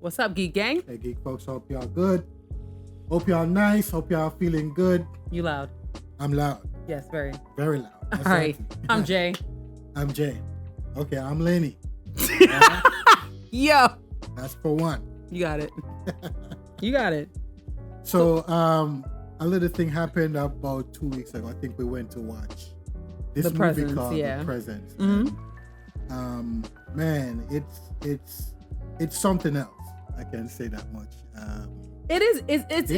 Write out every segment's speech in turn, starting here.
What's up, Geek Gang? Hey, Geek folks. Hope y'all good. Hope y'all nice. Hope y'all feeling good. You loud? I'm loud. Yes, very. Very loud. All right. I'm Jay. I'm Jay. Okay, I'm Lenny. Yo. That's for one. You got it. You got it. So, a little thing happened about 2 weeks ago. I think we went to watch this The movie Presence, called yeah. The Presence. Mm-hmm. Man, it's something else. I can't say that much. It is. It's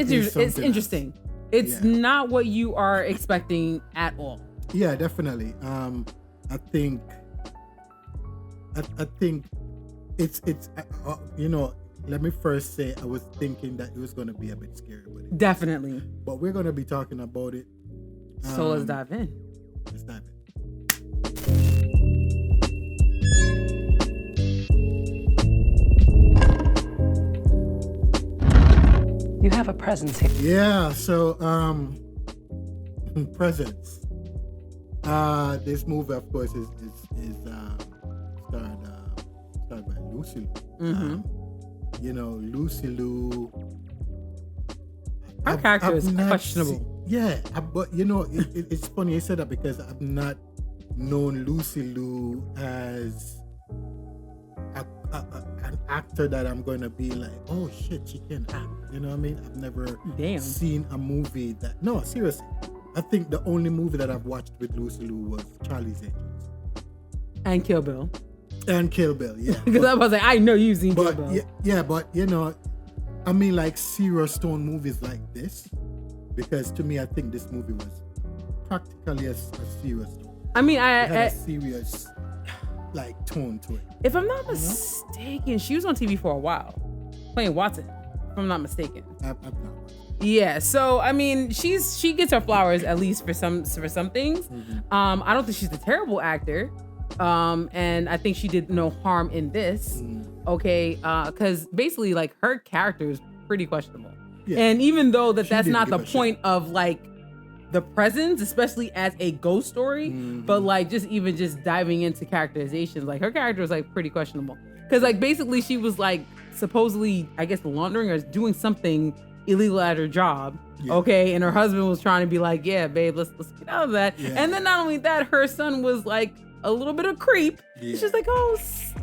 interesting. It's not what you are expecting at all. Yeah, definitely. I think it's let me first say I was thinking that it was going to be a bit scary with it. Definitely. But we're going to be talking about it. So let's dive in. Let's dive in. You have a presence here. Yeah, so Presence. This movie, of course, is starred by Lucy Liu. Lucy Liu. Her character is questionable. But it's funny you said that because I've not known Lucy Liu as an actor that I'm going to be like, oh shit, she can act. You know what I mean? I've never seen a movie that. No, seriously. I think the only movie that I've watched with Lucy Liu was Charlie's Angels. And Kill Bill. Yeah. Because I was like, I know you've seen Kill Bill. Yeah, but I mean, like serious stone movies like this, because to me, I think this movie was practically a serious stone. I mean, it had a serious like tone to it. If I'm not mistaken, she was on TV for a while, playing Watson. If I'm not mistaken. I've not watched. Yeah, so I mean, she gets her flowers at least for some things. Mm-hmm. I don't think she's a terrible actor, and I think she did no harm in this. Okay, because basically, like her character is pretty questionable, and even though that's not the point of like the Presence, especially as a ghost story, but like just diving into characterizations, like her character was like pretty questionable because like basically she was like supposedly, I guess, laundering or doing something illegal at her job, okay, and her husband was trying to be like, yeah, babe, let's get out of that. And then not only that, her son was like a little bit of creep. She's like, oh,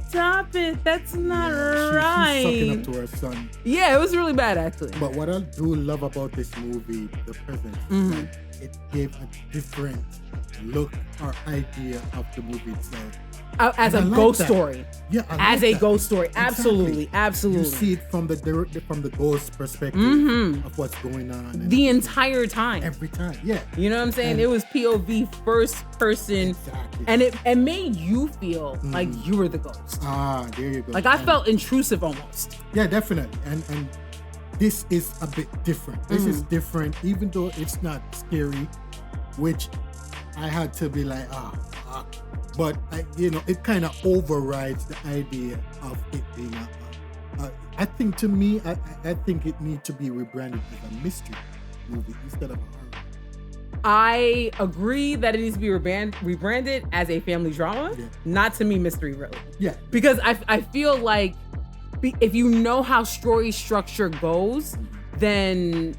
stop it, that's not right. She's sucking up to her son. Yeah, it was really bad actually. But what I do love about this movie, The Presence, is that it gave a different look or idea of the movie itself. As a ghost story. Yeah, as a ghost story. Absolutely. You see it from the ghost perspective of what's going on. The entire time. Every time, yeah. You know what I'm saying? And it was POV, first person. Exactly. And it made you feel like you were the ghost. Ah, there you go. Like I felt intrusive almost. Yeah, definitely. And this is a bit different. This is different, even though it's not scary, which I had to be like, fuck. But it kind of overrides the idea of it being I think to me, I think it needs to be rebranded as a mystery movie instead of a horror. I agree that it needs to be rebranded as a family drama, not to me mystery really. Yeah. Because I feel like if you know how story structure goes, then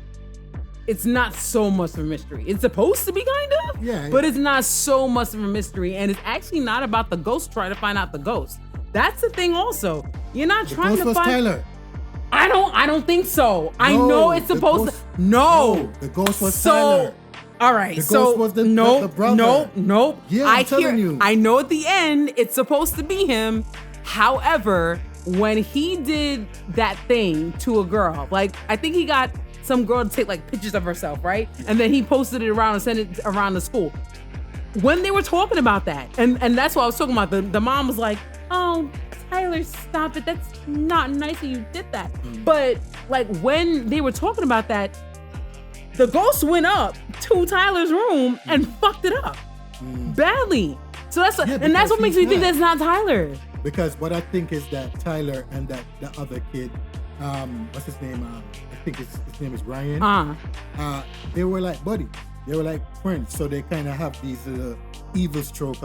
it's not so much of a mystery. It's supposed to be kind of, but it's not so much of a mystery. And it's actually not about the ghost trying to find out the ghost. That's the thing also. You're not trying to find... Tyler. I don't think so. I know it's supposed to... No. The ghost was Tyler. All right, the ghost was the brother. Nope. Yeah, I'm telling you. I know at the end it's supposed to be him. However, when he did that thing to a girl, like I think he got some girl to take like pictures of herself, right? And then he posted it around and sent it around the school. When they were talking about that, and that's what I was talking about, the mom was like, oh, Tyler, stop it. That's not nice that you did that. But like when they were talking about that, the ghost went up to Tyler's room and fucked it up badly. So that's what makes me think that's not Tyler. Because what I think is that Tyler and that the other kid, what's his name? I think his name is Ryan. They were like buddies. They were like friends, so they kind of have these evil stroke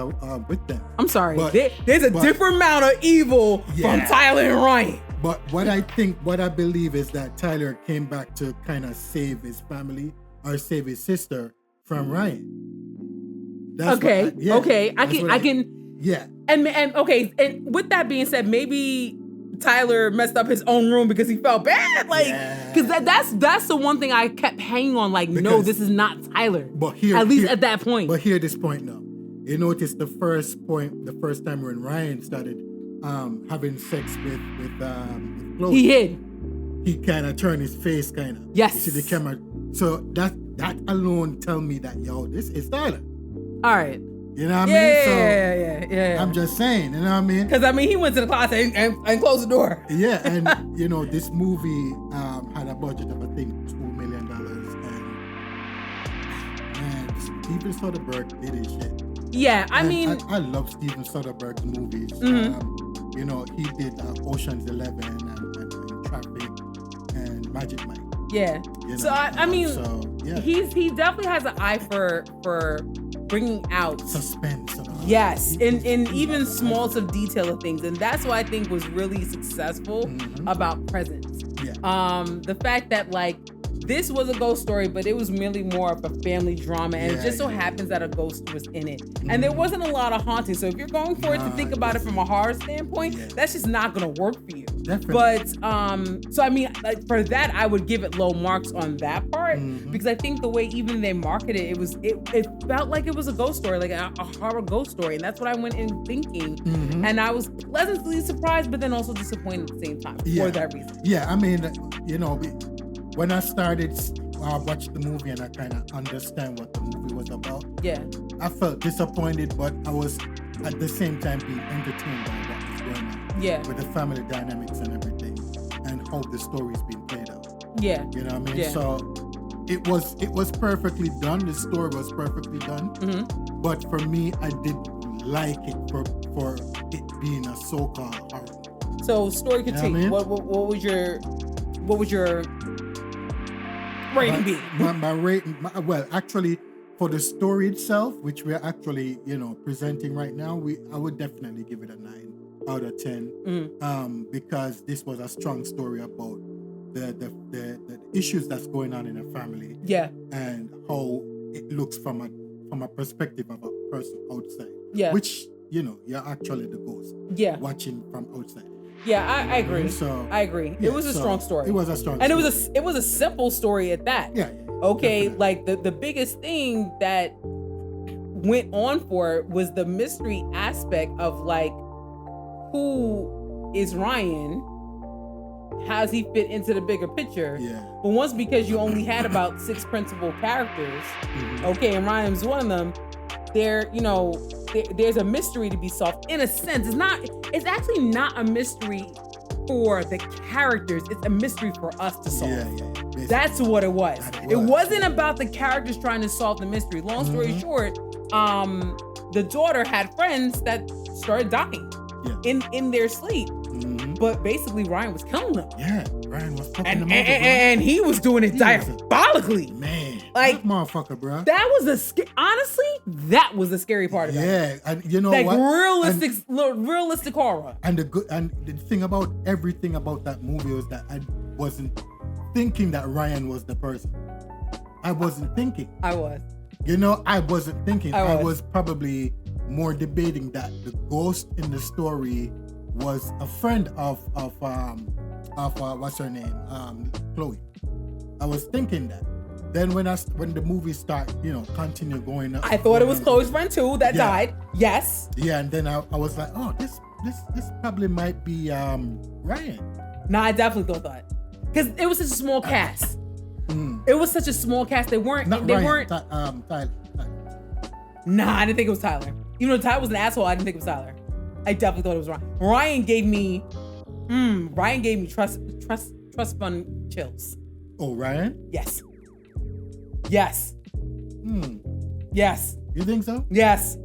with them. I'm sorry. But- There's a different amount of evil from Tyler and Ryan. But what I believe is that Tyler came back to kind of save his family or save his sister from Ryan. That's Okay. I can. Yeah. And okay. And with that being said, maybe Tyler messed up his own room because he felt bad. Like, because that's the one thing I kept hanging on. Like, no, this is not Tyler. But here, at least at that point. But here, this point now, you notice the first time when Ryan started having sex with Chloe, he hid. He kind of turned his face, kind of. Yes. You see the camera. So that alone tell me that this is Tyler. All right. You know what I mean? So Yeah. I'm just saying, you know what I mean? Because he went to the closet and closed the door. Yeah, and this movie had a budget of I think $2 million, and man, Steven Soderbergh did his shit. Yeah, I love Steven Soderbergh's movies. Mm-hmm. He did Ocean's 11 and Traffic and Magic Mike. Yeah. He definitely has an eye for bringing out suspense. Yes, in even smallest of detail of things, and that's what I think was really successful about Presence. Yeah. The fact that this was a ghost story, but it was merely more of a family drama, and it just so happens that a ghost was in it, and there wasn't a lot of haunting. So if you're going for it to think about it from a horror standpoint, that's just not going to work for you. Definitely. But for that, I would give it low marks on that part because I think the way even they marketed it felt like it was a ghost story, like a horror ghost story, and that's what I went in thinking, and I was pleasantly surprised, but then also disappointed at the same time for that reason. Yeah, I mean, when I started watch the movie and I kind of understand what the movie was about, I felt disappointed, but I was at the same time being entertained by what was going on. Yeah. With the family dynamics and everything, and how the story's being played out. Yeah. You know what I mean? Yeah. So it was perfectly done. The story was perfectly done. But for me, I didn't like it for it being a so-called horror. So story critique. You know what would your rating be? My rating, actually, for the story itself, which we're actually, presenting right now, I would definitely give it a 9 out of 10, because this was a strong story about the issues that's going on in a family, and how it looks from a perspective of a person outside, which you're actually the ghost, watching from outside. Yeah, I agree. So I agree. Yeah, it was a strong story. It was a strong, and story. it was a simple story at that. Yeah. Okay, definitely. like the biggest thing that went on for it was the mystery aspect of who is Ryan? How does he fit into the bigger picture? Yeah. But once, because you only had about 6 principal characters, okay, and Ryan's one of them, there's a mystery to be solved. In a sense, it's actually not a mystery for the characters, it's a mystery for us to solve. Yeah. That's what it was. It wasn't about the characters trying to solve the mystery. Long story short, the daughter had friends that started dying in their sleep. But basically Ryan was killing them. Yeah, Ryan was fucking them over, and he was doing it diabolically. Man, like that motherfucker, bro. That was honestly, that was the scary part of it. Yeah, and you know what? Realistic horror. And the thing about everything about that movie was that I wasn't thinking that Ryan was the person. I wasn't thinking. I was. I wasn't thinking. I was probably more debating that the ghost in the story was a friend of what's her name, Chloe. I was thinking that. Then when the movie start, continue going up, I thought it was Chloe's friend too that died. Yes. Yeah, and then I was like, oh, this probably might be Ryan. Nah, I definitely thought that because it was such a small cast. It was such a small cast. They weren't. Tyler. Nah, I didn't think it was Tyler. Even though Tyler was an asshole, I didn't think it was Tyler. I definitely thought it was Ryan. Ryan gave me trust fund chills. Oh, Ryan? Yes. Yes. You think so? Yes.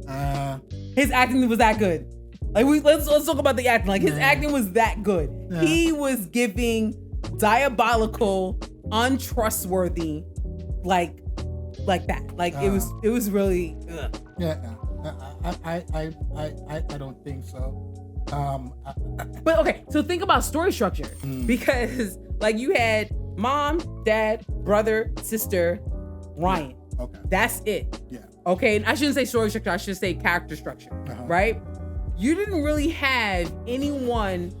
His acting was that good. Let's talk about the acting. His acting was that good. Yeah. He was giving diabolical, untrustworthy, like that. Like it was really. Ugh. Yeah. I don't think so. But okay, so think about story structure because like you had mom, dad, brother, sister, Ryan. Okay. That's it. Yeah. Okay, and I shouldn't say story structure. I should say character structure. Right? You didn't really have anyone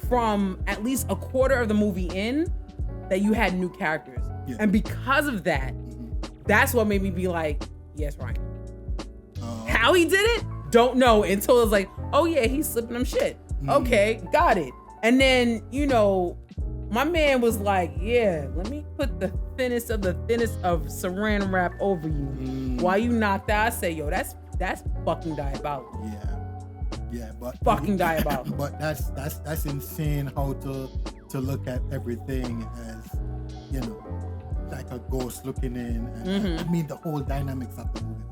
from at least a quarter of the movie in that you had new characters, and because of that, that's what made me be like, yes, Ryan. How he did it? Don't know until it's like, oh yeah, he's slipping them shit. Okay, got it. And then, you know, my man was like, yeah, let me put the thinnest of saran wrap over you while you knocked out. I say, yo, that's fucking diabolical. Yeah, but fucking diabolical. But that's insane how to look at everything as, you know, like a ghost looking in. And I mean, the whole dynamics of the movie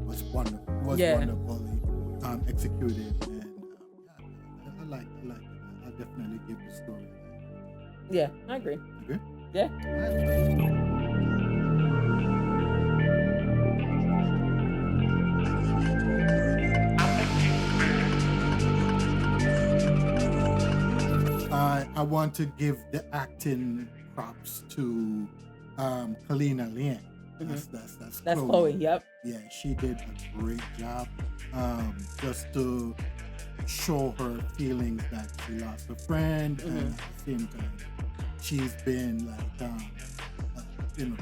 was wonderful. It was wonderfully executed, and I like it. I'll definitely give the story. Yeah, I agree. You agree? Yeah. I want to give the acting props to Kalina Liang. That's Chloe. Yep. Yeah, she did a great job. Just to show her feelings that she lost a friend, and at the same time, she's been like, you know,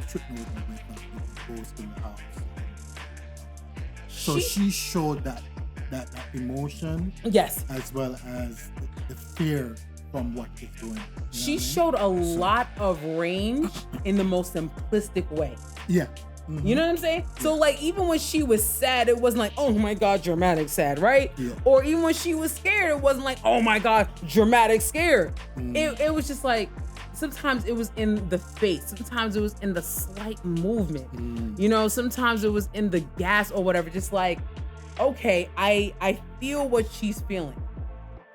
tripping over with a ghost in the house. So she showed that emotion, yes, as well as the fear from what is going on. She showed a lot of range in the most simplistic way. Yeah. You know what I'm saying? So like even when she was sad, it wasn't like, oh my God, dramatic sad, right? Yeah. Or even when she was scared, it wasn't like, oh my God, dramatic scared. It was just like, sometimes it was in the face. Sometimes it was in the slight movement. You know, sometimes it was in the gas or whatever. Just like, okay, I feel what she's feeling.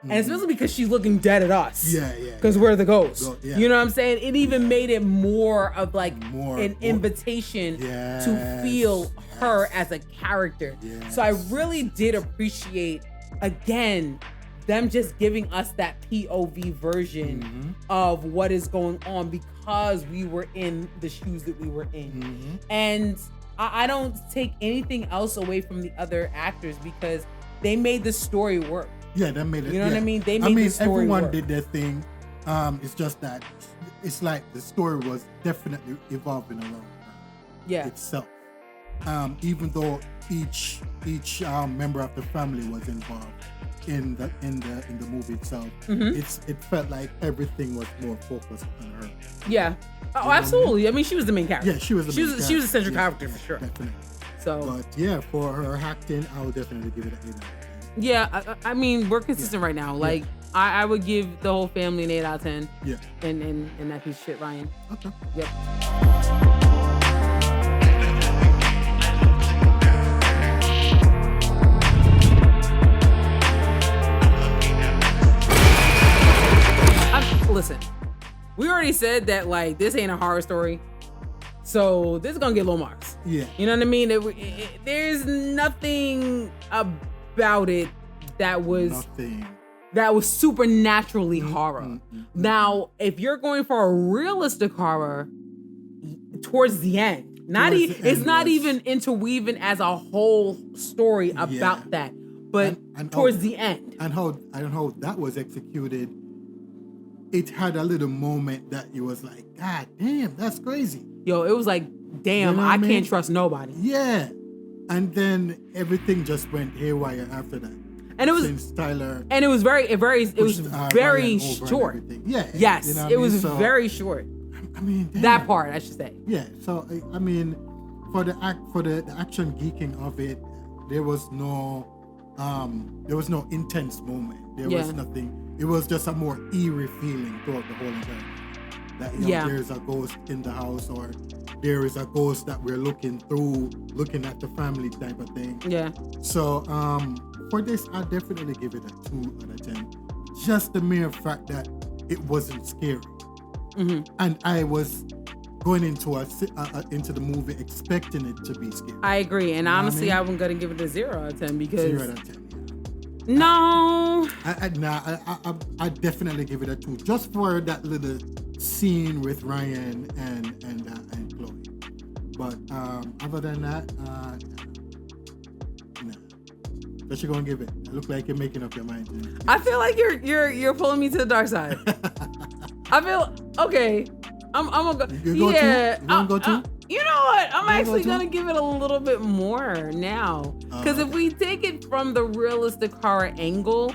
And especially because she's looking dead at us. Yeah. Because we're the ghosts. Yeah. You know what I'm saying? It even made it more of like an invitation to feel her as a character. Yes. So I really did appreciate, again, them just giving us that POV version of what is going on because we were in the shoes that we were in. And I don't take anything else away from the other actors because they made the story work. Yeah, that made it. You know what I mean? They made the story everyone work. did their thing. It's just that it's like the story was definitely evolving around itself. Even though each member of the family was involved in the movie itself, it felt like everything was more focused on her. Yeah. Oh, absolutely. I mean, she was the main character. Yeah, she was the main character. She was a central character for sure. Definitely. So, but yeah, for her acting, I would definitely give it an 8 out of 10. Yeah, I mean, we're consistent right now. Like, I would give the whole family an 8 out of 10. Yeah. And that piece of shit, Ryan. Okay. Yep. Listen, we already said that, like, this ain't a horror story. So this is gonna get low marks. Yeah. You know what I mean? There's nothing about it that was supernaturally horror. Now, if you're going for a realistic horror, towards the end, it's not even interweaving as a whole story about that, but and towards the end. And how that was executed, it had a little moment that you was like, God damn, that's crazy. Yo, it was like, damn, you know I can't trust nobody. Yeah. And then everything just went haywire after that. And it was since Tyler. And it was very short. Yeah. Yes, you know it was very short. I mean, damn. That part, I should say. Yeah. So I mean, for the action geeking of it, there was no intense moment. There was nothing. It was just a more eerie feeling throughout the whole entire movie. That there's a ghost in the house, or there is a ghost that we're looking at the family type of thing. Yeah. So for this, I definitely give it a 2 out of 10. Just the mere fact that it wasn't scary, and I was going into the movie expecting it to be scary. I agree, and honestly, I I'm gonna give it a 0 out of 10 because 0 out of 10. No. I definitely give it a 2 just for that little scene with Ryan and Chloe. But other than that, no. What you gonna give it? It look like you're making up your mind. I feel like you're pulling me to the dark side. I feel okay. I'm gonna go. You go yeah, two? You gonna go two? You know what? I'm actually go gonna give it a little bit more now. Because if we take it from the realistic horror angle,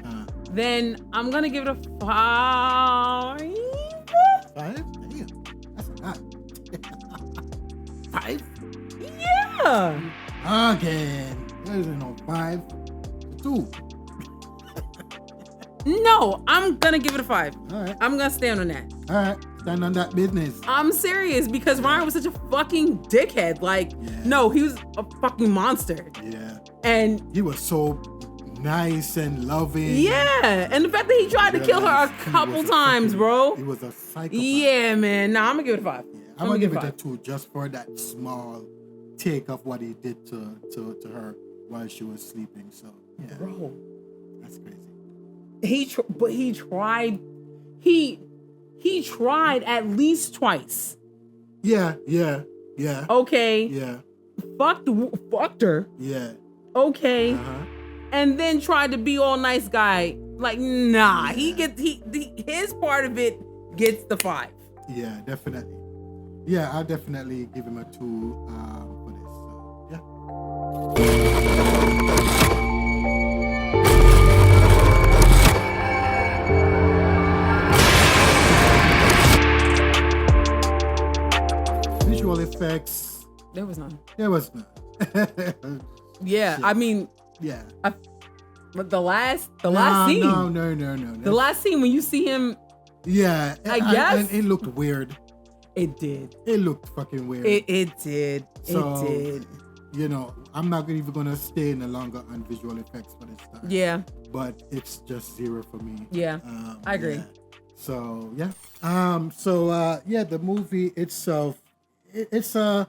then I'm gonna give it a 5. 5? Damn, that's a lot. 5? Yeah. Okay. There's no 5. 2. No, I'm gonna give it a 5. All right. I'm gonna stand on that. All right. Stand on that business. I'm serious because Ryan was such a fucking dickhead. Like, no, he was a fucking monster. Yeah. And he was so nice and loving. Yeah. And the fact that he tried to kill her a couple times, bro. He was a psychopath. Yeah, man. Nah, I'm gonna give it a 5. Yeah. I'm gonna give it a 2 just for that small take of what he did to her while she was sleeping. So, yeah. Bro. That's crazy. He tried at least twice. Yeah. Okay. Yeah. Fucked her. Yeah. Okay. Uh-huh. And then tried to be all nice guy. Like, nah. Yeah. His part of it gets the 5. Yeah, definitely. Yeah, I'll definitely give him a 2 for this. So, Visual effects. There was none. Yeah, I mean. Yeah. But the last scene. No. The last scene when you see him. Yeah. I guess. And it looked weird. It did. It looked fucking weird. It did. So, it did. You know, I'm not even gonna stay any longer on visual effects for this time. Yeah. But it's just 0 for me. Yeah. I agree. Yeah. So yeah. The movie itself, it's a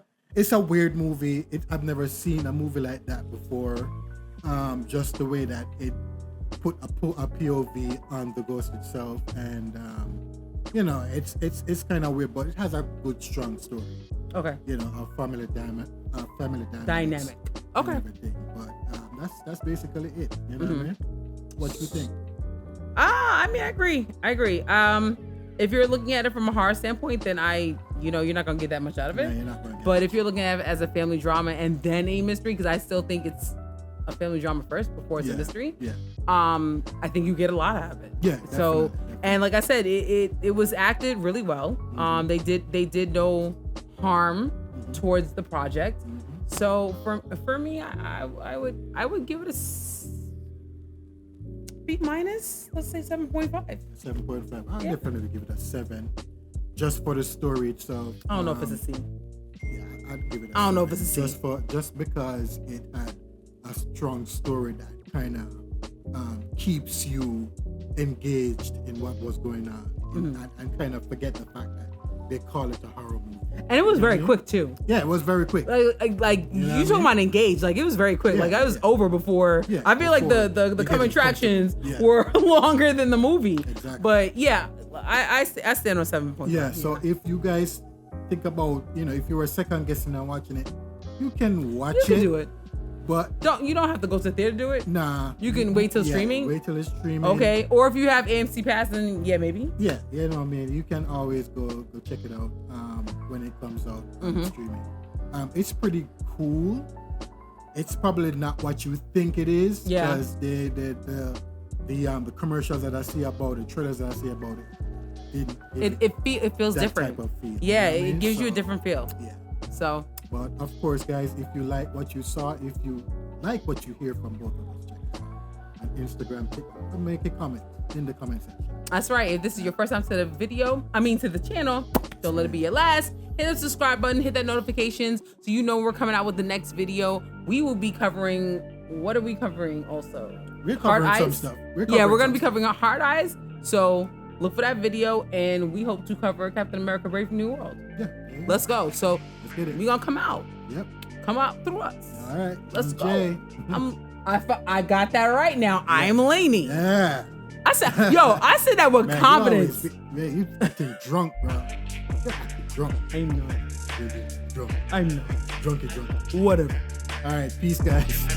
weird movie. I've never seen a movie like that before. Just the way that it put a POV on the ghost itself, and it's kind of weird, but it has a good, strong story. Okay. You know, a family dynamic. Okay. Everything. But that's basically it. You know what I mean? What you think? I mean, I agree. If you're looking at it from a horror standpoint, then you're not gonna get that much out of it. Yeah, you're not gonna get but if you're looking at it as a family drama and then a mystery, because I still think it's a family drama first before it's a mystery. Yeah. I think you get a lot out of it. Yeah. So, definitely. and like I said, it was acted really well. They did no harm towards the project. So for me, I would give it a B-. Let's say 7.5. 7.5. I'll definitely give it a 7, just for the story itself. I don't know if it's a C. Yeah, I'd give it. I don't know if it's a C. Just because it had a strong story that kind of keeps you engaged in what was going on, and kind of forget the fact that they call it a horror movie. And it was very quick too. Yeah, it was very quick. Like you talking about engaged, like it was very quick. Like I was over before. Yeah, I feel like the coming attractions were longer than the movie. Exactly. But yeah, I stand on 7.5. Yeah. So if you guys think about, if you were second guessing and watching it, you can watch it. You can do it. But you don't have to go to the theater to do it. Nah. You can wait till streaming. Wait till it's streaming. Okay. Or if you have AMC Pass, then maybe. Yeah, you know what I mean. You can always go check it out when it comes out on streaming. It's pretty cool. It's probably not what you think it is. Yeah. Because the commercials that I see about it, trailers that I see about it, it feels that different. Type of feel, yeah, you know what I mean? It gives you a different feel. Yeah. So. But of course, guys, if you like what you saw, if you like what you hear from both of us, check it out on Instagram. Make a comment in the comment section. That's right. If this is your first time to the to the channel, don't let it be your last. Hit the subscribe button, hit that notifications so you know we're coming out with the next video. We will be covering. What are we covering also? We're covering some stuff. We're going to be covering Hard Eyes. So look for that video, and we hope to cover Captain America: Brave New World. Yeah. Let's go. So let's get it. We gonna come out. Yep. Come out through us. All right. Let's go. Jay. I got that right now. Yeah. I am Lainey. Yeah. I said that with confidence. You acting drunk, bro. You're acting drunk. I know. You're drunk. I know. Drunk. Whatever. All right. Peace, guys.